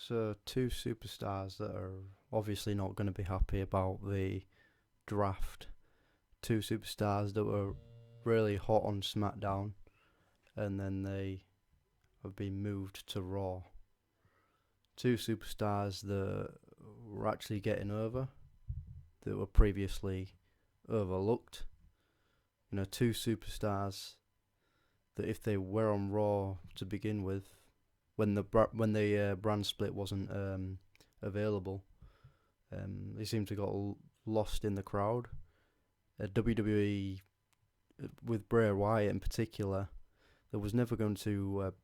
So, two superstars that are obviously not going to be happy about the draft. Two superstars that were really hot on SmackDown, and then they have been moved to Raw. Two superstars that were actually getting over, that were previously overlooked. Two superstars that if they were on Raw to begin with, when the brand split wasn't available, they seemed to got lost in the crowd. WWE with Bray Wyatt in particular, there was never going to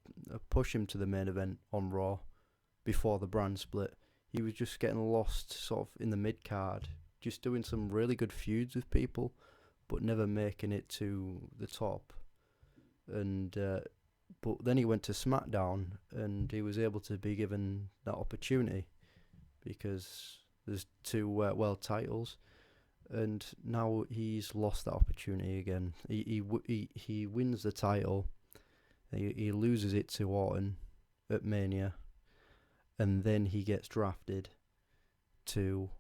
push him to the main event on Raw before the brand split. He was just getting lost sort of in the mid card, just doing some really good feuds with people, but never making it to the top. And but then he went to SmackDown, and he was able to be given that opportunity because there's two world titles, and now he's lost that opportunity again. He wins the title, he loses it to Orton at Mania, and then he gets drafted to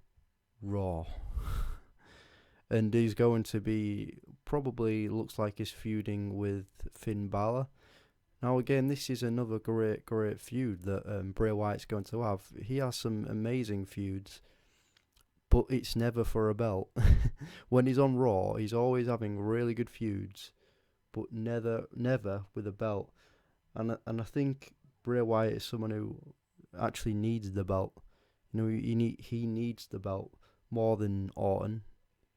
Raw. And he's going to be, probably looks like he's feuding with Finn Balor. Now again, this is another great feud that Bray Wyatt's going to have. He has some amazing feuds, but it's never for a belt. When he's on Raw, he's always having really good feuds, but never with a belt. And I think Bray Wyatt is someone who actually needs the belt. He needs the belt more than Orton.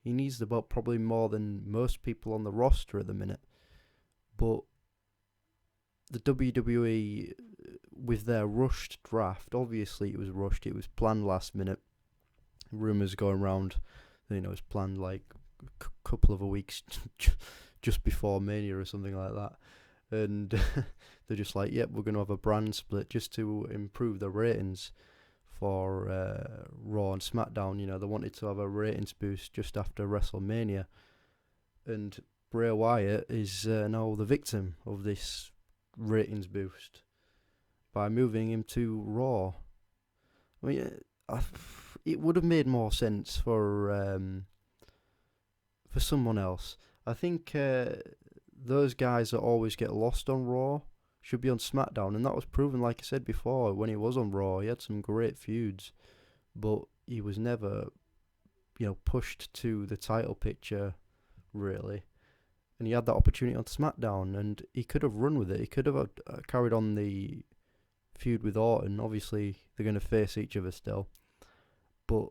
He needs the belt probably more than most people on the roster at the minute. But the WWE, with their rushed draft, obviously it was rushed, it was planned last minute. Rumours going around, it was planned like a couple of weeks just before Mania or something like that. And they're just like, yep, we're going to have a brand split just to improve the ratings for Raw and SmackDown. They wanted to have a ratings boost just after WrestleMania, and Bray Wyatt is now the victim of this ratings boost by moving him to Raw. I mean, it would have made more sense for someone else. I think those guys that always get lost on Raw should be on SmackDown, and that was proven, like I said before, when he was on Raw. He had some great feuds, but he was never, pushed to the title picture, really. And he had that opportunity on SmackDown, and he could have run with it. He could have carried on the feud with Orton. Obviously, they're going to face each other still. But,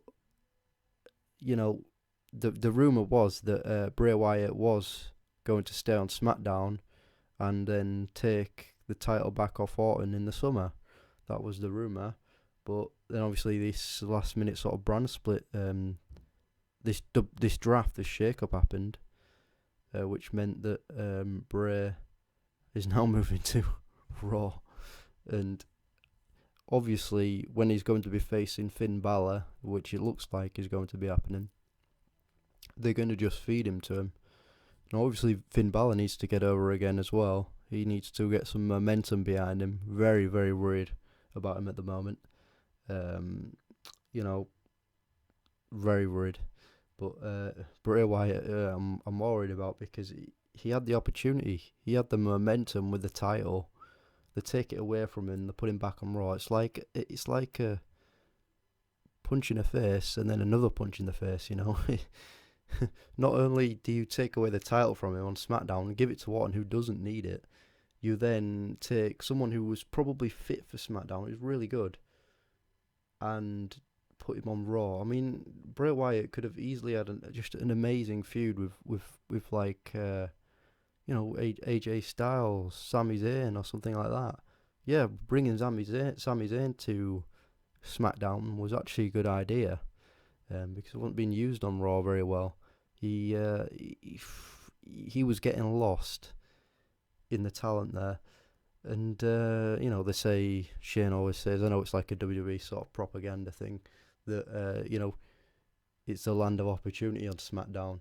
the rumour was that Bray Wyatt was going to stay on SmackDown and then take the title back off Orton in the summer. That was the rumour. But then obviously this last minute sort of brand split, this draft, this shake-up happened, which meant that Bray is now moving to Raw. And obviously when he's going to be facing Finn Balor, which it looks like is going to be happening, they're going to just feed him to him. And obviously Finn Balor needs to get over again as well. He needs to get some momentum behind him. Very, very worried about him at the moment. Very worried. But Bray Wyatt, I'm worried about, because he had the opportunity. He had the momentum with the title. They take it away from him. They put him back on Raw. It's like a punch in the face and then another punch in the face. Not only do you take away the title from him on SmackDown and give it to Orton, who doesn't need it, you then take someone who was probably fit for SmackDown, who's really good, and put him on Raw. I mean, Bray Wyatt could have easily had just an amazing feud with like AJ Styles, Sami Zayn, or something like that. Yeah, bringing Sami Zayn to SmackDown was actually a good idea, because it wasn't being used on Raw very well. He was getting lost in the talent there. And, they say, Shane always says, I know it's like a WWE sort of propaganda thing, that, it's the land of opportunity on SmackDown.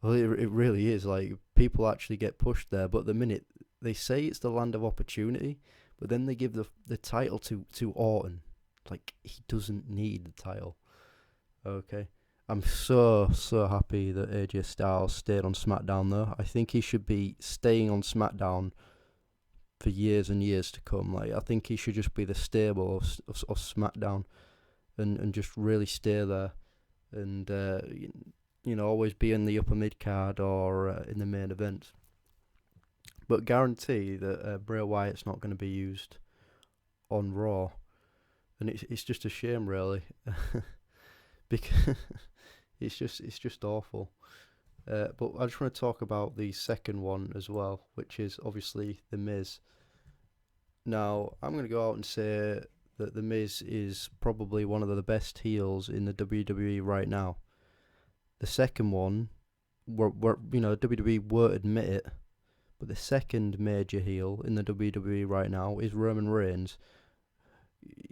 Well, it really is. Like, people actually get pushed there, but the minute they say it's the land of opportunity, but then they give the title to Orton. Like, he doesn't need the title. Okay. I'm so happy that AJ Styles stayed on SmackDown though. I think he should be staying on SmackDown for years and years to come. Like, I think he should just be the stable of SmackDown, and just really stay there, and always be in the upper mid card or in the main event. But guarantee that Bray Wyatt's not going to be used on Raw, and it's just a shame really, because it's just awful. But I just want to talk about the second one as well, which is obviously The Miz. Now, I'm going to go out and say that The Miz is probably one of the best heels in the WWE right now. The second one, WWE won't admit it, but the second major heel in the WWE right now is Roman Reigns.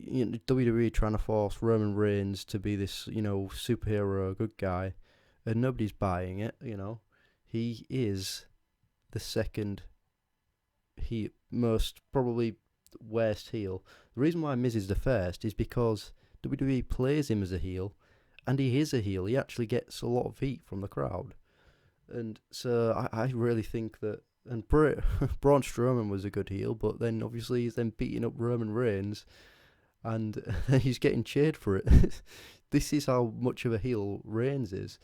WWE trying to force Roman Reigns to be this, superhero good guy, and nobody's buying it. He is the second most probably worst heel. The reason why Miz is the first is because WWE plays him as a heel, and he is a heel. He actually gets a lot of heat from the crowd, and so I really think that. And Braun Strowman was a good heel, but then obviously he's then beating up Roman Reigns, and he's getting cheered for it. This is how much of a heel Reigns is.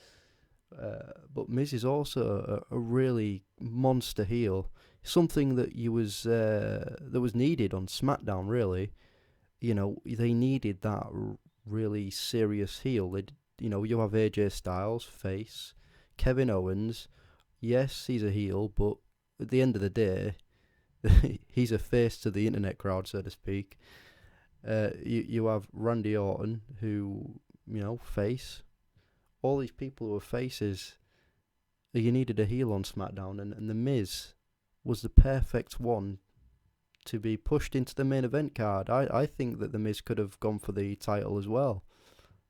But Miz is also a really monster heel, something that was needed on SmackDown. Really, they needed that really serious heel. You have AJ Styles face, Kevin Owens. Yes, he's a heel, but at the end of the day, he's a face to the internet crowd, so to speak. You have Randy Orton, who face. All these people who are faces. You needed a heel on SmackDown, and The Miz was the perfect one to be pushed into the main event card. I think that The Miz could have gone for the title as well.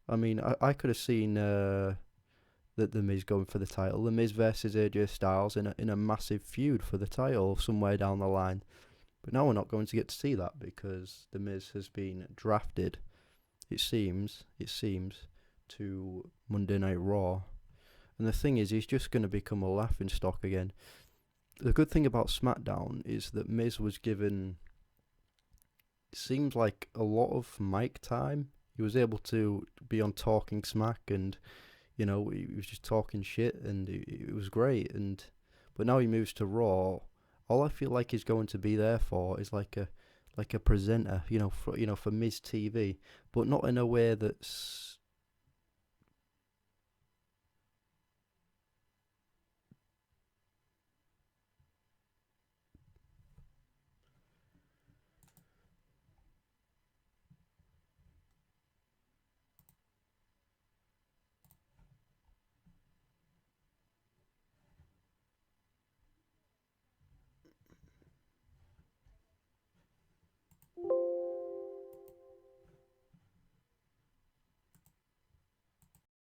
I mean, I could have seen that The Miz going for the title. The Miz versus AJ Styles in a massive feud for the title somewhere down the line. But now we're not going to get to see that because The Miz has been drafted, it seems, to Monday Night Raw. And the thing is, he's just going to become a laughing stock again. The good thing about SmackDown is that Miz was given, it seems like, a lot of mic time. He was able to be on Talking Smack, and he was just talking shit, and it was great. But now he moves to Raw. All I feel like he's going to be there for is like a presenter, for Miz TV, but not in a way that's